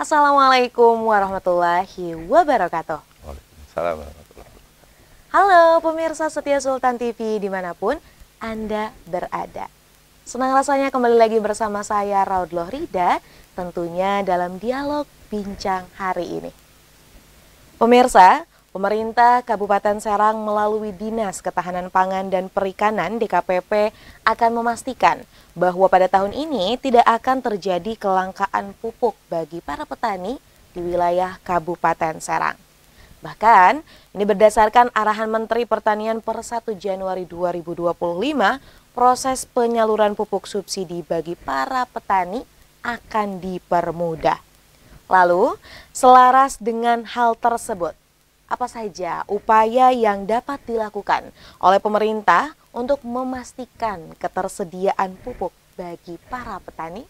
Assalamualaikum warahmatullahi wabarakatuh. Waalaikumsalam warahmatullahi wabarakatuh. Halo pemirsa setia Sultan TV dimanapun Anda berada. Senang rasanya kembali lagi bersama saya Raudloh Rida, tentunya dalam dialog bincang hari ini. Pemirsa, pemerintah Kabupaten Serang melalui Dinas Ketahanan Pangan dan Perikanan DKPP akan memastikan bahwa pada tahun ini tidak akan terjadi kelangkaan pupuk bagi para petani di wilayah Kabupaten Serang. Bahkan, ini berdasarkan arahan Menteri Pertanian per 1 Januari 2025, proses penyaluran pupuk subsidi bagi para petani akan dipermudah. Lalu, selaras dengan hal tersebut, apa saja upaya yang dapat dilakukan oleh pemerintah untuk memastikan ketersediaan pupuk bagi para petani?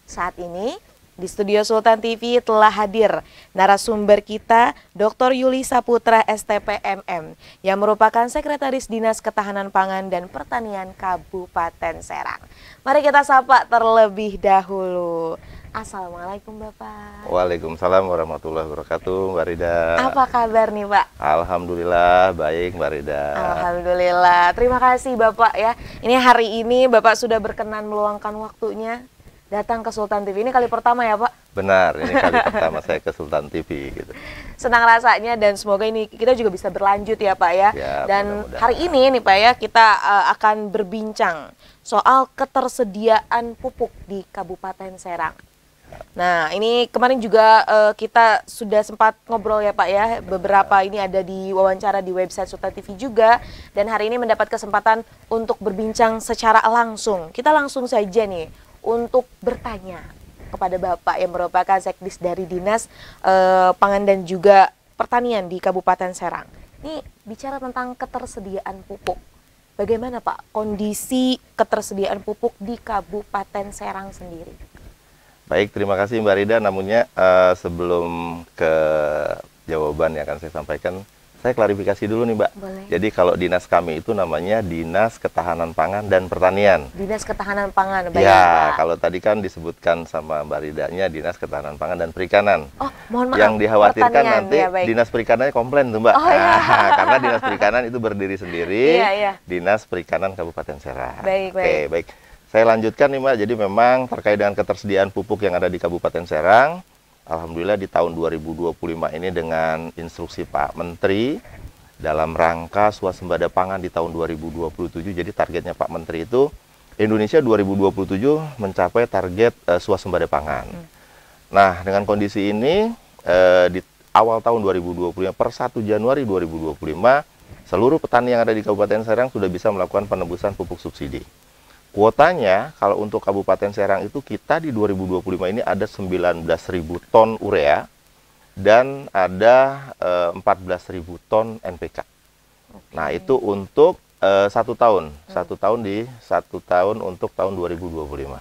Saat ini, di studio Sultan TV telah hadir narasumber kita, Dr. Yuli Saputra STPMM, yang merupakan Sekretaris Dinas Ketahanan Pangan dan Pertanian Kabupaten Serang. Mari kita sapa terlebih dahulu. Assalamualaikum Bapak. Waalaikumsalam warahmatullahi wabarakatuh, Mbak Rida. Apa kabar nih Pak? Alhamdulillah baik, Mbak Rida. Alhamdulillah, terima kasih Bapak ya. Ini hari ini Bapak sudah berkenan meluangkan waktunya datang ke Sultan TV. Ini kali pertama ya Pak? Benar, ini kali pertama saya ke Sultan TV gitu. Senang rasanya dan semoga ini kita juga bisa berlanjut ya Pak ya. Ya, dan mudah-mudahan. hari ini nih Pak ya, kita akan berbincang soal ketersediaan pupuk di Kabupaten Serang. Nah, ini kemarin juga kita sudah sempat ngobrol ya Pak ya, beberapa ini ada di wawancara di website Sultan TV juga, dan hari ini mendapat kesempatan untuk berbincang secara langsung. Kita langsung saja nih untuk bertanya kepada Bapak yang merupakan Sekdis dari Dinas Pangan dan juga Pertanian di Kabupaten Serang. Ini bicara tentang ketersediaan pupuk. Bagaimana Pak kondisi ketersediaan pupuk di Kabupaten Serang sendiri? Baik, terima kasih Mbak Rida. Namunnya sebelum ke jawaban yang akan saya sampaikan, saya klarifikasi dulu nih Mbak. Boleh. Jadi kalau dinas kami itu namanya Dinas Ketahanan Pangan dan Pertanian. Dinas Ketahanan Pangan, baik Ya, Pak. kalau tadi kan disebutkan sama Mbak Ridanya Dinas Ketahanan Pangan dan Perikanan. Oh, mohon maaf. Yang dikhawatirkan Pertanian, nanti ya, baik. Dinas Perikanannya komplain tuh Mbak. Oh, iya. Karena Dinas Perikanan itu berdiri sendiri, Iya, iya. Dinas Perikanan Kabupaten Serang. Baik, Oke, baik. baik. Saya lanjutkan nih Mbak, jadi memang terkait dengan ketersediaan pupuk yang ada di Kabupaten Serang, Alhamdulillah di tahun 2025 ini dengan instruksi Pak Menteri, dalam rangka swasembada pangan di tahun 2027, jadi targetnya Pak Menteri itu Indonesia 2027 mencapai target swasembada pangan. Nah, dengan kondisi ini di awal tahun 2025 per 1 Januari 2025 seluruh petani yang ada di Kabupaten Serang sudah bisa melakukan penebusan pupuk subsidi. Kuotanya kalau untuk Kabupaten Serang itu kita di 2025 ini ada 19.000 ton urea dan ada 14.000 ton NPK. Oke. Nah, itu untuk 1 tahun. 1 tahun untuk tahun 2025.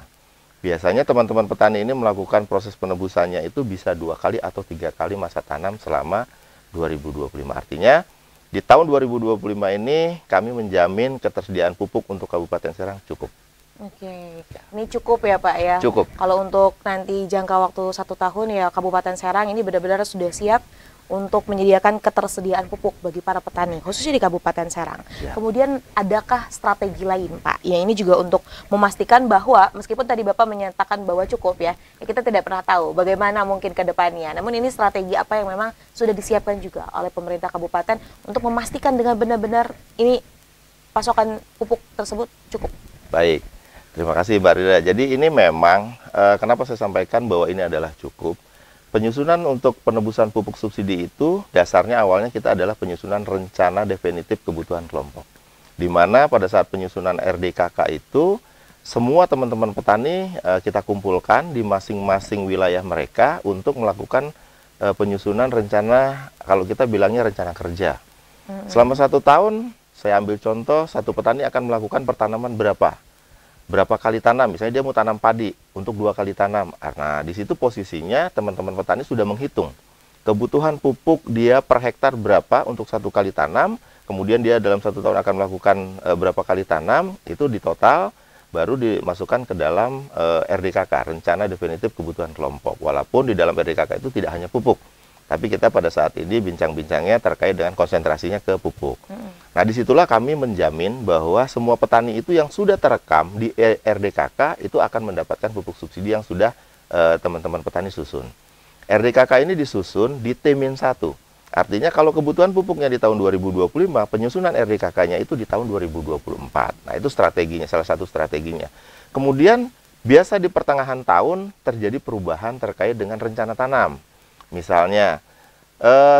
Biasanya teman-teman petani ini melakukan proses penebusannya itu bisa 2 kali atau 3 kali masa tanam selama 2025. Artinya di tahun 2025 ini kami menjamin ketersediaan pupuk untuk Kabupaten Serang cukup. Oke, ini cukup ya Pak ya? Cukup. Kalau untuk nanti jangka waktu 1 tahun ya Kabupaten Serang ini benar-benar sudah siap untuk menyediakan ketersediaan pupuk bagi para petani, khususnya di Kabupaten Serang. Ya. Kemudian adakah strategi lain Pak? Ya ini juga untuk memastikan bahwa meskipun tadi Bapak menyatakan bahwa cukup ya kita tidak pernah tahu bagaimana mungkin ke depannya. Namun ini strategi apa yang memang sudah disiapkan juga oleh pemerintah kabupaten untuk memastikan dengan benar-benar ini pasokan pupuk tersebut cukup. Baik, terima kasih Mbak Rida. Jadi ini memang kenapa saya sampaikan bahwa ini adalah cukup. Penyusunan untuk penebusan pupuk subsidi itu dasarnya awalnya kita adalah penyusunan rencana definitif kebutuhan kelompok. Di mana pada saat penyusunan RDKK itu semua teman-teman petani kita kumpulkan di masing-masing wilayah mereka untuk melakukan penyusunan rencana, kalau kita bilangnya rencana kerja. Selama 1 tahun, saya ambil contoh, satu petani akan melakukan pertanaman berapa kali tanam, misalnya dia mau tanam padi untuk 2 kali tanam. Nah, di situ posisinya teman-teman petani sudah menghitung kebutuhan pupuk dia per hektar berapa untuk 1 kali tanam, kemudian dia dalam 1 tahun akan melakukan berapa kali tanam, itu di total baru dimasukkan ke dalam RDKK, Rencana Definitif Kebutuhan Kelompok. Walaupun di dalam RDKK itu tidak hanya pupuk, tapi kita pada saat ini bincang-bincangnya terkait dengan konsentrasinya ke pupuk. Nah, disitulah kami menjamin bahwa semua petani itu yang sudah terekam di RDKK itu akan mendapatkan pupuk subsidi yang sudah teman-teman petani susun. RDKK ini disusun di T-1. Artinya kalau kebutuhan pupuknya di tahun 2025, penyusunan RDKK-nya itu di tahun 2024. Nah, itu strateginya, salah satu strateginya. Kemudian, biasa di pertengahan tahun terjadi perubahan terkait dengan rencana tanam. Misalnya,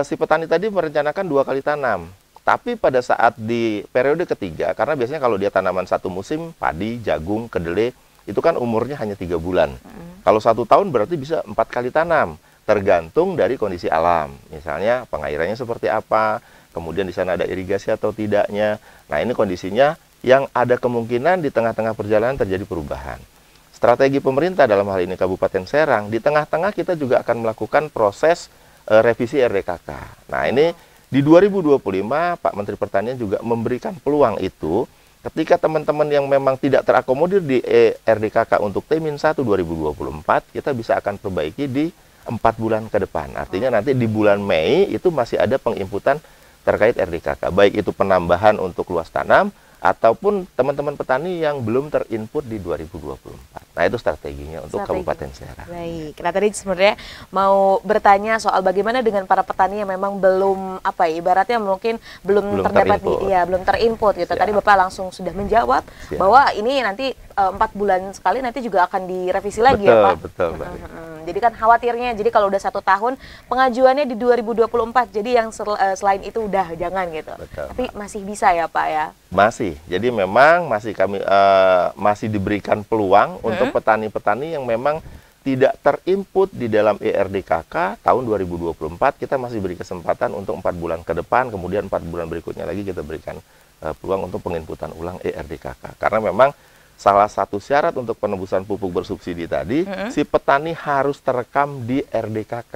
si petani tadi merencanakan 2 kali tanam. Tapi pada saat di periode ketiga, karena biasanya kalau dia tanaman satu musim, padi, jagung, kedelai, itu kan umurnya hanya 3 bulan. Kalau 1 tahun berarti bisa 4 kali tanam. Tergantung dari kondisi alam. Misalnya pengairannya seperti apa, kemudian di sana ada irigasi atau tidaknya. Nah, ini kondisinya yang ada kemungkinan di tengah-tengah perjalanan terjadi perubahan. Strategi pemerintah dalam hal ini Kabupaten Serang, di tengah-tengah kita juga akan melakukan proses revisi RDKK. Nah, ini di 2025 Pak Menteri Pertanian juga memberikan peluang itu ketika teman-teman yang memang tidak terakomodir di RDKK untuk T-1 2024, kita bisa akan perbaiki di 4 bulan ke depan. Artinya nanti di bulan Mei itu masih ada penginputan terkait RDKK. Baik itu penambahan untuk luas tanam, ataupun teman-teman petani yang belum terinput di 2024. Nah, itu strateginya untuk Kabupaten Serang. Baik, nah tadi sebenarnya mau bertanya soal bagaimana dengan para petani yang memang belum, ibaratnya mungkin belum terdapat belum terinput gitu. Siap. Tadi Bapak langsung sudah menjawab bahwa ini nanti 4 bulan sekali nanti juga akan direvisi lagi ya Pak? Betul, Mbak. Jadi kan khawatirnya, jadi kalau udah 1 tahun pengajuannya di 2024, jadi yang selain itu udah jangan gitu. Betul, tapi masih bisa ya Pak ya? Masih, jadi memang masih kami masih diberikan peluang untuk petani-petani yang memang tidak terinput di dalam ERDKK tahun 2024, kita masih beri kesempatan untuk 4 bulan ke depan, kemudian 4 bulan berikutnya lagi kita berikan peluang untuk penginputan ulang ERDKK. Karena memang salah satu syarat untuk penembusan pupuk bersubsidi tadi, si petani harus terekam di RDKK.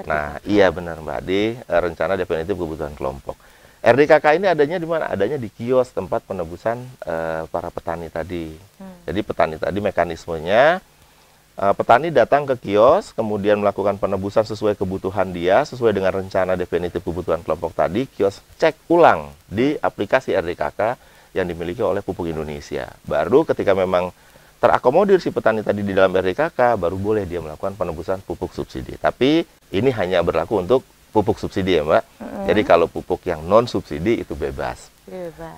Nah, iya benar Mbak, di Rencana Definitif Kebutuhan Kelompok. RDKK ini adanya di mana? Adanya di kios tempat penebusan para petani tadi. Jadi petani tadi mekanismenya, petani datang ke kios, kemudian melakukan penebusan sesuai kebutuhan dia, sesuai dengan Rencana Definitif Kebutuhan Kelompok tadi, kios cek ulang di aplikasi RDKK yang dimiliki oleh Pupuk Indonesia. Baru ketika memang terakomodir si petani tadi di dalam RDKK, baru boleh dia melakukan penebusan pupuk subsidi. Tapi ini hanya berlaku untuk pupuk subsidi ya Mbak. Jadi kalau pupuk yang non subsidi itu bebas.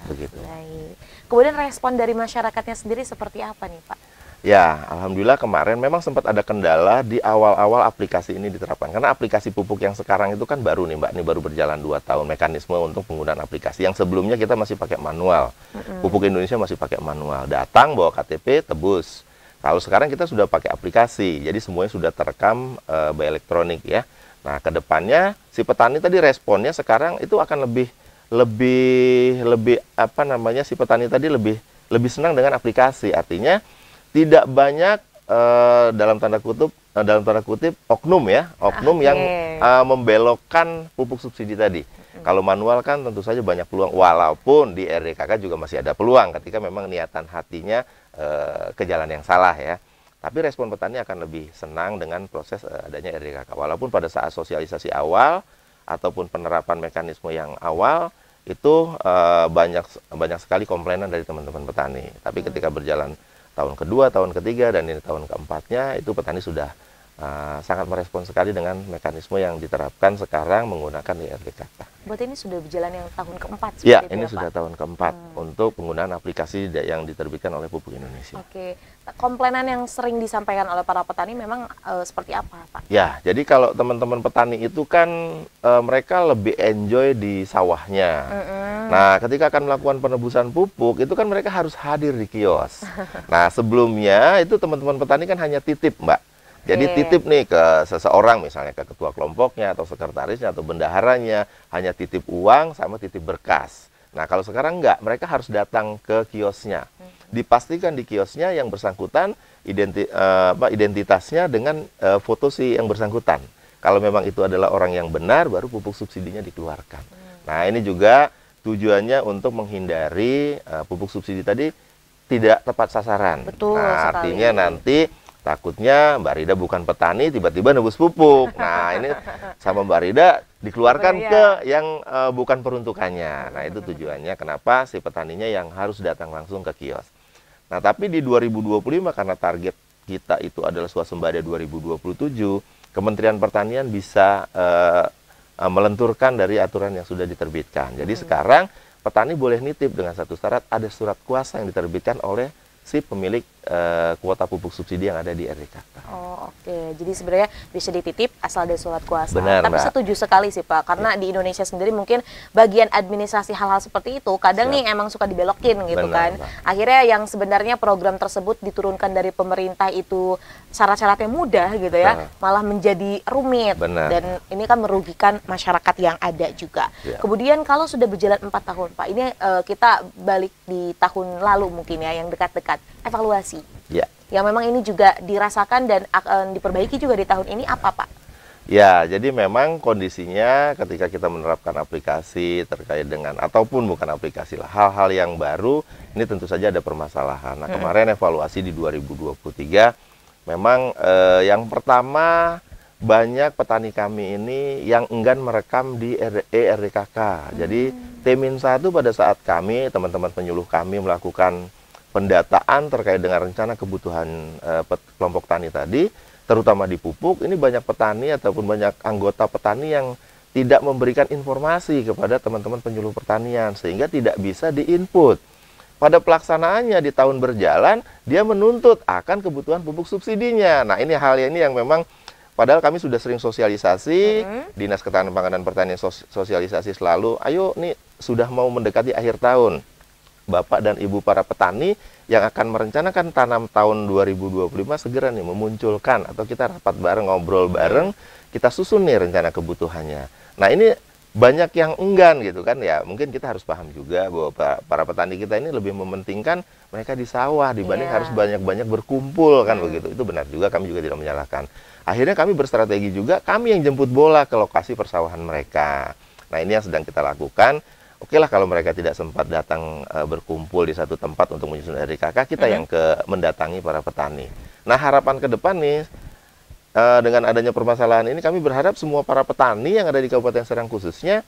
Begitu. Baik. Kemudian respon dari masyarakatnya sendiri seperti apa nih Pak? Ya, alhamdulillah kemarin memang sempat ada kendala di awal-awal aplikasi ini diterapkan. Karena aplikasi pupuk yang sekarang itu kan baru nih Mbak, ini baru berjalan 2 tahun mekanisme untuk penggunaan aplikasi. Yang sebelumnya kita masih pakai manual. Pupuk Indonesia masih pakai manual. Datang bawa KTP, tebus. Kalau sekarang kita sudah pakai aplikasi, jadi semuanya sudah terekam by elektronik ya. Nah, kedepannya si petani tadi responnya sekarang itu akan lebih si petani tadi lebih senang dengan aplikasi. Artinya tidak banyak dalam tanda kutip oknum yang membelokkan pupuk subsidi tadi. Kalau manual kan tentu saja banyak peluang, walaupun di RDKK juga masih ada peluang ketika memang niatan hatinya ke jalan yang salah ya. Tapi respon petani akan lebih senang dengan proses adanya RDKK. Walaupun pada saat sosialisasi awal ataupun penerapan mekanisme yang awal itu banyak sekali komplainan dari teman-teman petani. Tapi ketika berjalan tahun kedua, tahun ketiga, dan ini tahun keempatnya, itu petani sudah sangat merespon sekali dengan mekanisme yang diterapkan sekarang menggunakan RDKK. Berarti ini sudah berjalan yang tahun keempat? Ya, ini sudah tahun keempat untuk penggunaan aplikasi yang diterbitkan oleh Pupuk Indonesia. Oke, komplainan yang sering disampaikan oleh para petani memang seperti apa Pak? Ya, jadi kalau teman-teman petani itu kan mereka lebih enjoy di sawahnya. Nah, ketika akan melakukan penebusan pupuk, itu kan mereka harus hadir di kios. Nah, sebelumnya itu teman-teman petani kan hanya titip Mbak. Jadi titip nih ke seseorang, misalnya ke ketua kelompoknya atau sekretarisnya atau bendaharanya, hanya titip uang sama titip berkas. Nah, kalau sekarang enggak, mereka harus datang ke kiosnya. Dipastikan di kiosnya yang bersangkutan identitasnya dengan foto si yang bersangkutan. Kalau memang itu adalah orang yang benar, baru pupuk subsidinya dikeluarkan. Nah, ini juga tujuannya untuk menghindari pupuk subsidi tadi tidak tepat sasaran. Betul Nah, sekali. artinya nanti takutnya Mbak Rida bukan petani, tiba-tiba nebus pupuk. Nah, ini sama Mbak Rida dikeluarkan Oh, iya. ke yang bukan peruntukannya. Nah, itu tujuannya kenapa si petaninya yang harus datang langsung ke kios. Nah, tapi di 2025 karena target kita itu adalah swasembada 2027, Kementerian Pertanian bisa melenturkan dari aturan yang sudah diterbitkan. Jadi sekarang petani boleh nitip dengan satu syarat, ada surat kuasa yang diterbitkan oleh si pemilik kuota pupuk subsidi yang ada di RDKK. Oh, oke. Jadi sebenarnya bisa dititip asal ada surat kuasa. Benar, Tapi Mbak. setuju sekali sih Pak, karena di Indonesia sendiri mungkin bagian administrasi hal-hal seperti itu kadang Siap. nih emang suka dibelokin gitu Benar, kan. Mbak. Akhirnya yang sebenarnya program tersebut diturunkan dari pemerintah itu syarat-syaratnya mudah gitu ya, malah menjadi rumit. Benar. Dan ini kan merugikan masyarakat yang ada juga. Siap. Kemudian kalau sudah berjalan 4 tahun Pak, ini kita balik di tahun lalu mungkin ya, yang dekat-dekat, evaluasi. Ya. Yang memang ini juga dirasakan dan akan diperbaiki juga di tahun ini apa Pak? Ya, jadi memang kondisinya ketika kita menerapkan aplikasi terkait dengan, ataupun bukan aplikasi lah, hal-hal yang baru, ini tentu saja ada permasalahan. Nah, kemarin evaluasi di 2023, memang yang pertama, banyak petani kami ini yang enggan merekam di RDKK. Jadi, T-1 pada saat kami, teman-teman penyuluh kami melakukan pendataan terkait dengan rencana kebutuhan kelompok tani tadi, terutama di pupuk, ini banyak petani ataupun banyak anggota petani yang tidak memberikan informasi kepada teman-teman penyuluh pertanian, sehingga tidak bisa diinput. Pada pelaksanaannya di tahun berjalan, dia menuntut akan kebutuhan pupuk subsidinya. Nah, ini hal ini yang memang, padahal kami sudah sering sosialisasi, Dinas Ketahanan Pangan dan Pertanian sosialisasi selalu, ayo nih sudah mau mendekati akhir tahun. Bapak dan Ibu para petani yang akan merencanakan tanam tahun 2025 segera nih memunculkan, atau kita rapat bareng, ngobrol bareng, kita susun nih rencana kebutuhannya. Nah, ini banyak yang enggan gitu kan ya. Mungkin kita harus paham juga bahwa para petani kita ini lebih mementingkan mereka di sawah dibanding harus banyak-banyak berkumpul kan begitu. Itu benar juga, kami juga tidak menyalahkan. Akhirnya kami berstrategi juga, kami yang jemput bola ke lokasi persawahan mereka. Nah, ini yang sedang kita lakukan. Oke lah kalau mereka tidak sempat datang berkumpul di satu tempat untuk menyusun RDKK, kita yang mendatangi para petani. Nah, harapan ke depan nih, dengan adanya permasalahan ini, kami berharap semua para petani yang ada di Kabupaten Serang khususnya,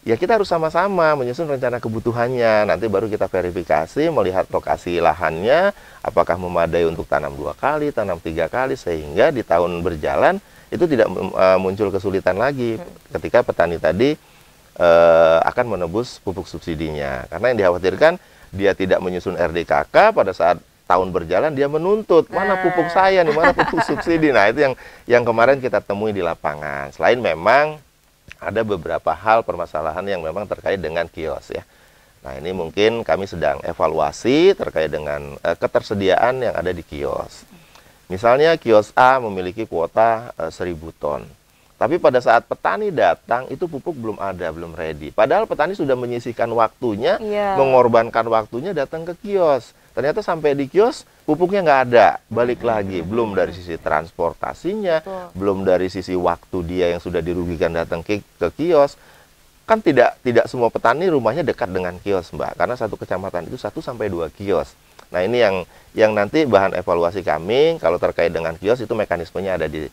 ya kita harus sama-sama menyusun rencana kebutuhannya. Nanti baru kita verifikasi, melihat lokasi lahannya, apakah memadai untuk tanam 2 kali, tanam 3 kali, sehingga di tahun berjalan itu tidak muncul kesulitan lagi ketika petani tadi akan menebus pupuk subsidinya. Karena yang dikhawatirkan, dia tidak menyusun RDKK, pada saat tahun berjalan dia menuntut, mana pupuk saya nih, mana pupuk subsidi. Nah, itu yang kemarin kita temui di lapangan. Selain memang ada beberapa hal permasalahan yang memang terkait dengan kios ya. Nah, ini mungkin kami sedang evaluasi terkait dengan ketersediaan yang ada di kios. Misalnya kios A memiliki kuota 1000 ton. Tapi pada saat petani datang, itu pupuk belum ada, belum ready. Padahal petani sudah menyisihkan waktunya, mengorbankan waktunya datang ke kios. Ternyata sampai di kios, pupuknya nggak ada, balik lagi. Belum dari sisi transportasinya, belum dari sisi waktu dia yang sudah dirugikan datang ke kios. Kan tidak semua petani rumahnya dekat dengan kios, Mbak. Karena satu kecamatan itu 1-2 kios. Nah, ini yang nanti bahan evaluasi kami, kalau terkait dengan kios, itu mekanismenya ada di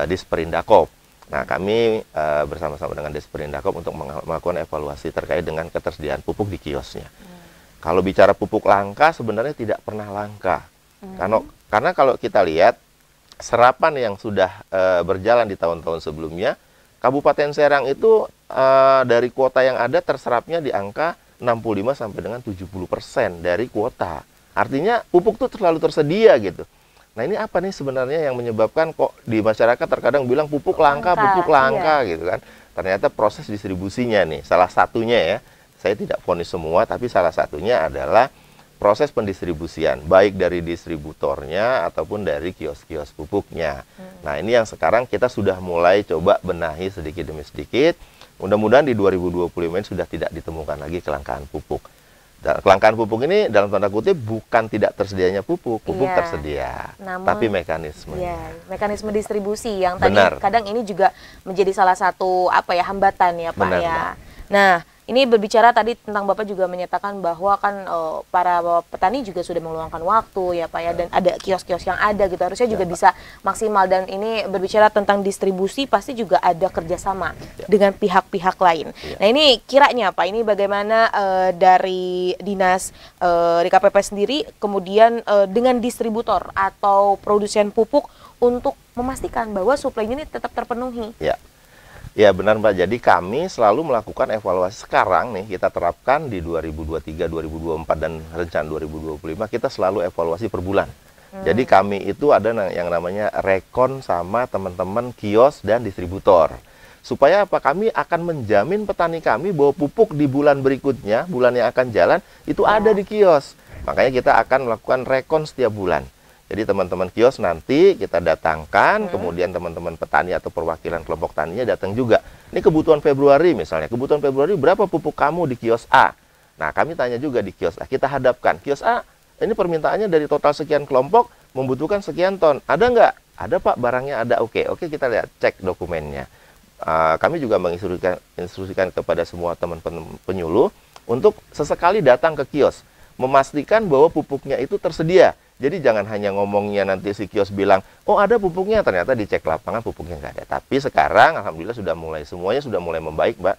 Disperindakop. Nah, kami bersama-sama dengan Disperindakop untuk melakukan evaluasi terkait dengan ketersediaan pupuk di kiosnya. Kalau bicara pupuk langka, sebenarnya tidak pernah langka. Karena kalau kita lihat serapan yang sudah berjalan di tahun-tahun sebelumnya, Kabupaten Serang itu dari kuota yang ada terserapnya di angka 65 sampai dengan 70% dari kuota. Artinya pupuk itu terlalu tersedia gitu. Nah, ini apa nih sebenarnya yang menyebabkan kok di masyarakat terkadang bilang pupuk langka gitu kan. Ternyata proses distribusinya nih, salah satunya ya, saya tidak vonis semua, tapi salah satunya adalah proses pendistribusian, baik dari distributornya ataupun dari kios-kios pupuknya. Nah, ini yang sekarang kita sudah mulai coba benahi sedikit demi sedikit. Mudah-mudahan di 2025 ini sudah tidak ditemukan lagi kelangkaan pupuk. Kelangkaan pupuk ini dalam tanda kutip bukan tidak tersedianya pupuk tersedia, tapi mekanisme. Mekanisme distribusi yang tadi kadang ini juga menjadi salah satu hambatan ya Pak ya. Nah, Ini berbicara tadi tentang Bapak juga menyatakan bahwa kan para petani juga sudah meluangkan waktu ya Pak ya, dan ada kios-kios yang ada gitu, harusnya juga bisa maksimal. Dan ini berbicara tentang distribusi, pasti juga ada kerjasama dengan pihak-pihak lain. Nah ini kiranya Pak, ini bagaimana dari dinas DKPP sendiri kemudian dengan distributor atau produsen pupuk untuk memastikan bahwa suplainya ini tetap terpenuhi. Ya benar Mbak, jadi kami selalu melakukan evaluasi. Sekarang nih kita terapkan di 2023, 2024 dan rencana 2025 kita selalu evaluasi per bulan. Jadi kami itu ada yang namanya rekon sama teman-teman kios dan distributor. Supaya apa? Kami akan menjamin petani kami bahwa pupuk di bulan berikutnya, bulan yang akan jalan, itu ada di kios. Makanya kita akan melakukan rekon setiap bulan. Jadi teman-teman kios nanti kita datangkan, kemudian teman-teman petani atau perwakilan kelompok taninya datang juga. Ini kebutuhan Februari misalnya, kebutuhan Februari berapa pupuk kamu di kios A? Nah kami tanya juga di kios A, kita hadapkan. Kios A, ini permintaannya dari total sekian kelompok, membutuhkan sekian ton. Ada nggak? Ada Pak, barangnya ada. Oke kita lihat, cek dokumennya. Kami juga menginstruksikan kepada semua teman-teman penyuluh untuk sesekali datang ke kios, memastikan bahwa pupuknya itu tersedia. Jadi jangan hanya ngomongnya nanti si kios bilang, oh ada pupuknya, ternyata dicek lapangan pupuknya nggak ada. Tapi sekarang alhamdulillah semuanya sudah mulai membaik Mbak.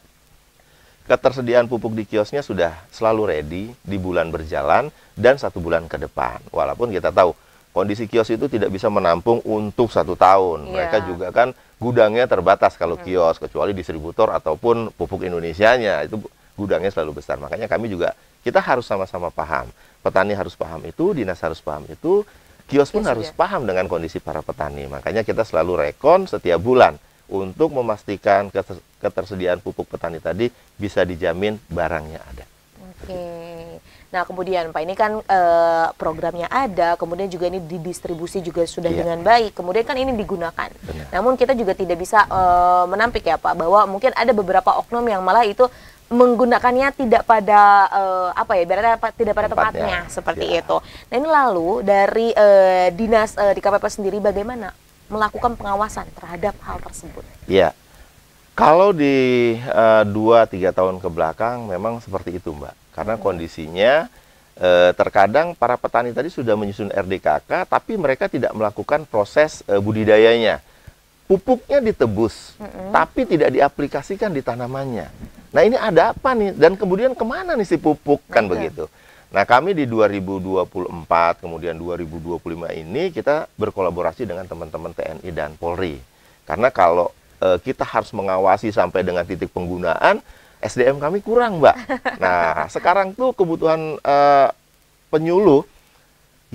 Ketersediaan pupuk di kiosnya sudah selalu ready di bulan berjalan dan 1 bulan ke depan. Walaupun kita tahu kondisi kios itu tidak bisa menampung untuk 1 tahun. Mereka juga kan gudangnya terbatas kalau kios, kecuali distributor ataupun pupuk Indonesianya, itu gudangnya selalu besar. Makanya kami juga, kita harus sama-sama paham. Petani harus paham itu, dinas harus paham itu, kios pun harus paham dengan kondisi para petani. Makanya kita selalu rekon setiap bulan untuk memastikan ketersediaan pupuk petani tadi bisa dijamin barangnya ada. Nah kemudian Pak, ini kan programnya ada, kemudian juga ini didistribusi juga sudah dengan baik, kemudian kan ini digunakan. Namun kita juga tidak bisa menampik ya Pak, bahwa mungkin ada beberapa oknum yang malah itu menggunakannya tidak pada berarti tidak pada tempatnya seperti itu. Nah ini lalu dari dinas DKPP sendiri bagaimana melakukan pengawasan terhadap hal tersebut? Ya, kalau di 2-3 tahun ke belakang memang seperti itu Mbak, karena kondisinya terkadang para petani tadi sudah menyusun RDKK, tapi mereka tidak melakukan proses budidayanya. Pupuknya ditebus, tapi tidak diaplikasikan di tanamannya. Nah ini ada apa nih? Dan kemudian kemana nih si pupuk? Kan begitu. Nah kami di 2024, kemudian 2025 ini kita berkolaborasi dengan teman-teman TNI dan Polri. Karena kalau kita harus mengawasi sampai dengan titik penggunaan, SDM kami kurang Mbak. Nah sekarang tuh kebutuhan penyuluh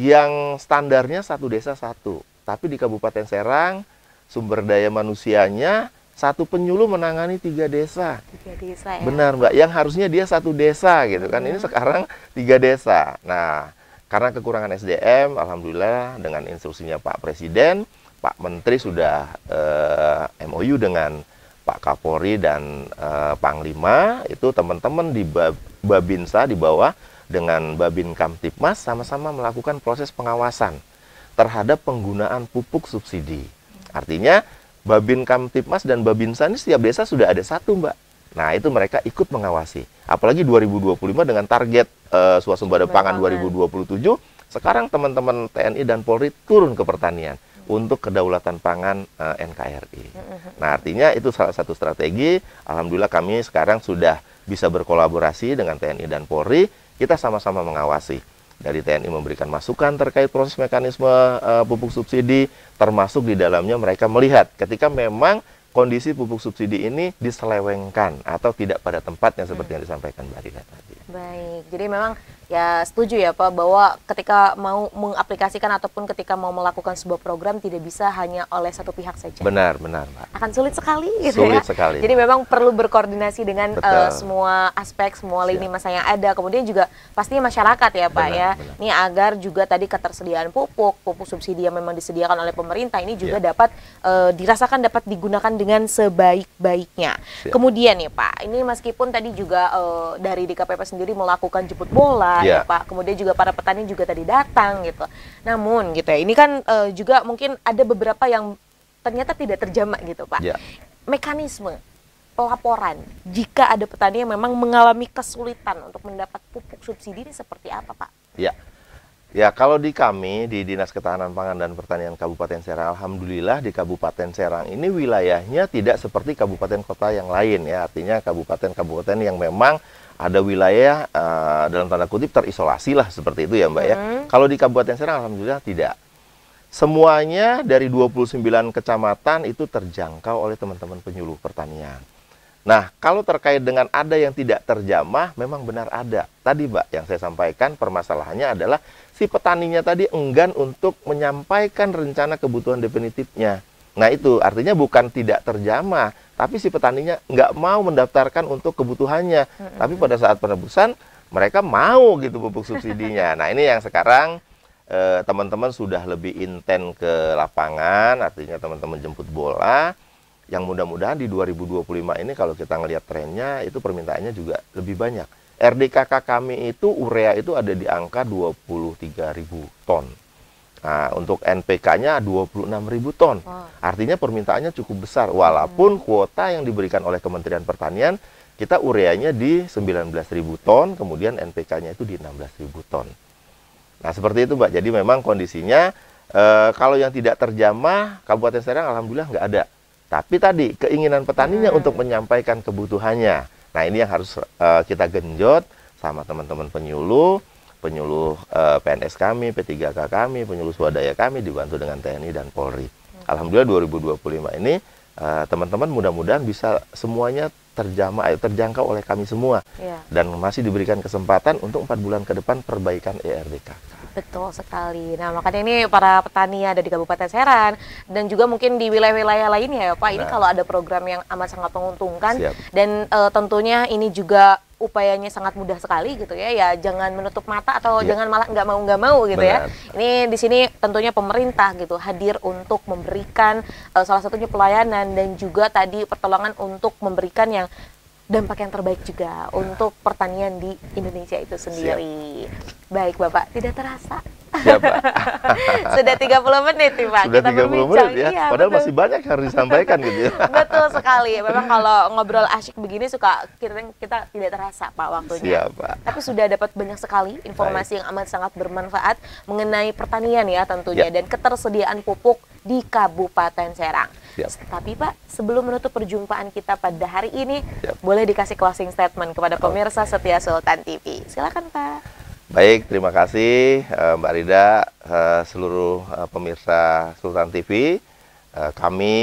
yang standarnya 1 desa 1. Tapi di Kabupaten Serang, sumber daya manusianya 1 penyuluh menangani 3 desa. 3 desa ya? Benar Mbak, yang harusnya dia 1 desa gitu kan, ini sekarang 3 desa. Nah, karena kekurangan SDM, alhamdulillah dengan instruksinya Pak Presiden, Pak Menteri sudah MOU dengan Pak Kapolri dan Panglima, itu teman-teman di Babinsa di bawah dengan Babin Kamtipmas sama-sama melakukan proses pengawasan terhadap penggunaan pupuk subsidi. Artinya Babin Kamtipmas dan Babinsa ini setiap desa sudah ada 1 Mbak. Nah itu mereka ikut mengawasi. Apalagi 2025 dengan target swasembada pangan 2027, sekarang teman-teman TNI dan Polri turun ke pertanian untuk kedaulatan pangan NKRI. Nah artinya itu salah satu strategi. Alhamdulillah kami sekarang sudah bisa berkolaborasi dengan TNI dan Polri. Kita sama-sama mengawasi. Dari TNI memberikan masukan terkait proses mekanisme pupuk subsidi, termasuk di dalamnya mereka melihat ketika memang kondisi pupuk subsidi ini diselewengkan atau tidak pada tempatnya seperti yang disampaikan Mbak Rida tadi. Baik, jadi memang ya setuju ya Pak bahwa ketika mau mengaplikasikan ataupun ketika mau melakukan sebuah program tidak bisa hanya oleh 1 pihak saja. Benar Mbak. Akan sulit sekali gitu sulit sekali. Jadi memang perlu berkoordinasi dengan semua aspek, semua lini masa yang ada. Kemudian juga pastinya masyarakat ya Pak benar. Ini agar juga tadi ketersediaan pupuk subsidi yang memang disediakan oleh pemerintah ini juga dapat dirasakan dapat digunakan dengan sebaik-baiknya. Kemudian nih Pak, ini meskipun tadi juga dari DKPP sendiri melakukan jemput bola ya Pak, kemudian juga para petani juga tadi datang gitu. Namun gitu ya, ini kan juga mungkin ada beberapa yang ternyata tidak terjamak gitu Pak. Mekanisme pelaporan jika ada petani yang memang mengalami kesulitan untuk mendapat pupuk subsidi ini seperti apa, Pak? Ya. Ya, kalau di kami, di Dinas Ketahanan Pangan dan Pertanian Kabupaten Serang, alhamdulillah di Kabupaten Serang ini wilayahnya tidak seperti kabupaten kota yang lain ya. Artinya kabupaten-kabupaten yang memang ada wilayah dalam tanda kutip terisolasi lah seperti itu ya Mbak ya. Kalau di Kabupaten Serang alhamdulillah tidak. Semuanya dari 29 kecamatan itu terjangkau oleh teman-teman penyuluh pertanian. Nah, kalau terkait dengan ada yang tidak terjamah, memang benar ada. Tadi Mbak, yang saya sampaikan permasalahannya adalah si petaninya tadi enggan untuk menyampaikan rencana kebutuhan definitifnya. Nah, itu artinya bukan tidak terjamah, tapi si petaninya nggak mau mendaftarkan untuk kebutuhannya. Tapi pada saat penebusan, mereka mau gitu pupuk subsidinya. Nah, ini yang sekarang teman-teman sudah lebih intens ke lapangan, artinya teman-teman jemput bola. Yang mudah-mudahan di 2025 ini kalau kita ngelihat trennya itu permintaannya juga lebih banyak. RDKK kami itu urea itu ada di angka 23.000 ton. Nah, untuk NPK-nya 26.000 ton. Artinya permintaannya cukup besar. Walaupun kuota yang diberikan oleh Kementerian Pertanian, kita ureanya di 19.000 ton, kemudian NPK-nya itu di 16.000 ton. Nah, seperti itu Mbak. Jadi memang kondisinya kalau yang tidak terjamah, Kabupaten Serang alhamdulillah nggak ada. Tapi tadi keinginan petaninya untuk menyampaikan kebutuhannya. Nah, ini yang harus kita genjot sama teman-teman penyuluh PNS kami, P3K kami, penyuluh swadaya kami dibantu dengan TNI dan Polri. Alhamdulillah 2025 ini teman-teman mudah-mudahan bisa semuanya terjangkau oleh kami semua. Dan masih diberikan kesempatan untuk 4 bulan ke depan perbaikan ERDKK. Betul sekali. Nah, makanya ini para petani ada di Kabupaten Serang dan juga mungkin di wilayah-wilayah lainnya ya Pak. Ini kalau ada program yang amat sangat menguntungkan. Dan tentunya ini juga upayanya sangat mudah sekali gitu ya. Ya jangan menutup mata atau jangan malah nggak mau gitu ya. Ini di sini tentunya pemerintah gitu hadir untuk memberikan salah satunya pelayanan dan juga tadi pertolongan untuk memberikan yang dampak yang terbaik juga untuk pertanian di Indonesia itu sendiri. Baik Bapak, tidak terasa. Pak. Sudah 30 menit nih Pak. Sudah kita 30 menit ya. Iya, padahal betul. Masih banyak yang harus disampaikan gitu ya. Betul sekali. Memang kalau ngobrol asyik begini suka kita tidak terasa Pak waktunya. Pak. Tapi sudah dapat banyak sekali informasi yang amat sangat bermanfaat mengenai pertanian ya tentunya dan ketersediaan pupuk di Kabupaten Serang. Tapi Pak, sebelum menutup perjumpaan kita pada hari ini, boleh dikasih closing statement kepada pemirsa setia Sultan TV. Silakan Pak. Baik, terima kasih Mbak Rida, seluruh pemirsa Sultan TV. Kami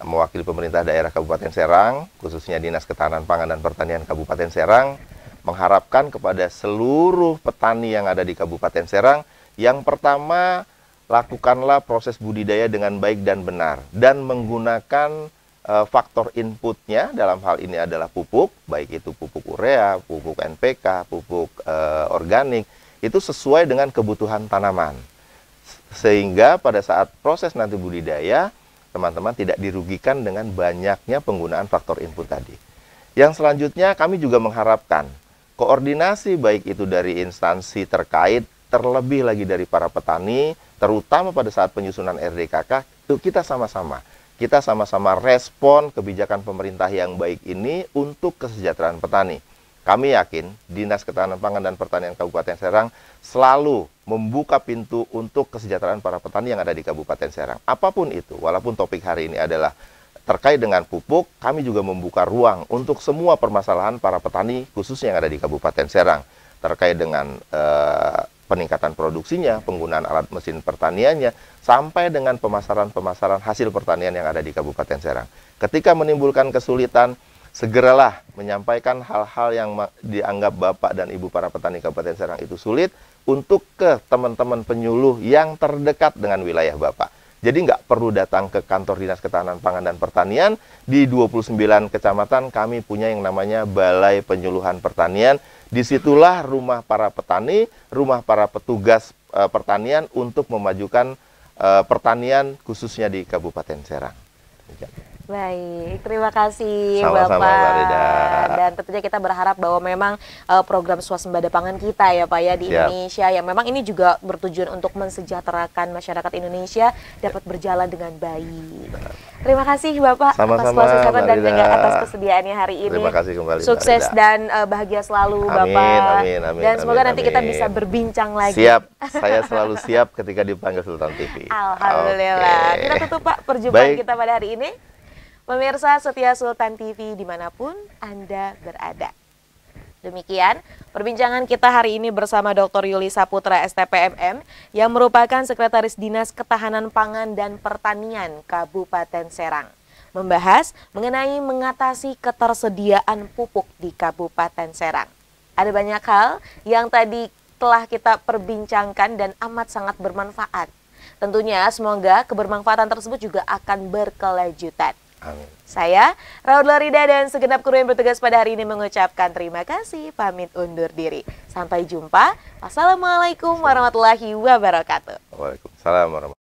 mewakili pemerintah daerah Kabupaten Serang, khususnya Dinas Ketahanan Pangan dan Pertanian Kabupaten Serang, mengharapkan kepada seluruh petani yang ada di Kabupaten Serang, yang pertama, lakukanlah proses budidaya dengan baik dan benar, dan menggunakan faktor inputnya dalam hal ini adalah pupuk, baik itu pupuk urea, pupuk NPK, pupuk organik, itu sesuai dengan kebutuhan tanaman. Sehingga pada saat proses nanti budidaya, teman-teman tidak dirugikan dengan banyaknya penggunaan faktor input tadi. Yang selanjutnya kami juga mengharapkan koordinasi baik itu dari instansi terkait, terlebih lagi dari para petani, terutama pada saat penyusunan RDKK, itu kita sama-sama respon kebijakan pemerintah yang baik ini untuk kesejahteraan petani. Kami yakin Dinas Ketahanan Pangan dan Pertanian Kabupaten Serang selalu membuka pintu untuk kesejahteraan para petani yang ada di Kabupaten Serang. Apapun itu, walaupun topik hari ini adalah terkait dengan pupuk, kami juga membuka ruang untuk semua permasalahan para petani khususnya yang ada di Kabupaten Serang. Terkait dengan peningkatan produksinya, penggunaan alat mesin pertaniannya, sampai dengan pemasaran-pemasaran hasil pertanian yang ada di Kabupaten Serang. Ketika menimbulkan kesulitan, segeralah menyampaikan hal-hal yang dianggap Bapak dan Ibu para petani Kabupaten Serang itu sulit untuk ke teman-teman penyuluh yang terdekat dengan wilayah Bapak. Jadi nggak perlu datang ke kantor Dinas Ketahanan Pangan dan Pertanian. Di 29 kecamatan kami punya yang namanya Balai Penyuluhan Pertanian. Disitulah rumah para petani, rumah para petugas pertanian untuk memajukan pertanian khususnya di Kabupaten Serang. Baik, terima kasih Sama-sama, Bapak. Mbak Rida. Dan tentunya kita berharap bahwa memang program swasembada pangan kita ya Pak ya di Siap. Indonesia yang memang ini juga bertujuan untuk mensejahterakan masyarakat Indonesia dapat berjalan dengan baik. Terima kasih Bapak atas Sama-sama, keseruan dan Mbak juga Rida. atas kesediaannya hari ini. Terima kasih kembali, Mbak Sukses Rida. dan bahagia selalu Amin, Bapak. amin, amin, Dan semoga amin, nanti kita amin. bisa berbincang lagi. Siap, saya selalu siap ketika dipanggil Sultan TV. Alhamdulillah. Oke. Kita tutup Pak perjumpaan Baik. kita pada hari ini. Pemirsa setia Sultan TV dimanapun Anda berada. Demikian perbincangan kita hari ini bersama Dr. Yuli Saputra STPMM yang merupakan Sekretaris Dinas Ketahanan Pangan dan Pertanian Kabupaten Serang. Membahas mengenai mengatasi ketersediaan pupuk di Kabupaten Serang. Ada banyak hal yang tadi telah kita perbincangkan dan amat sangat bermanfaat. Tentunya semoga kebermanfaatan tersebut juga akan berkelanjutan. Amin. Saya, Raud Lorida dan segenap kru yang bertugas pada hari ini mengucapkan terima kasih, pamit undur diri. Sampai jumpa. Wassalamualaikum warahmatullahi wabarakatuh. Waalaikumsalam warahmatullahi wabarakatuh.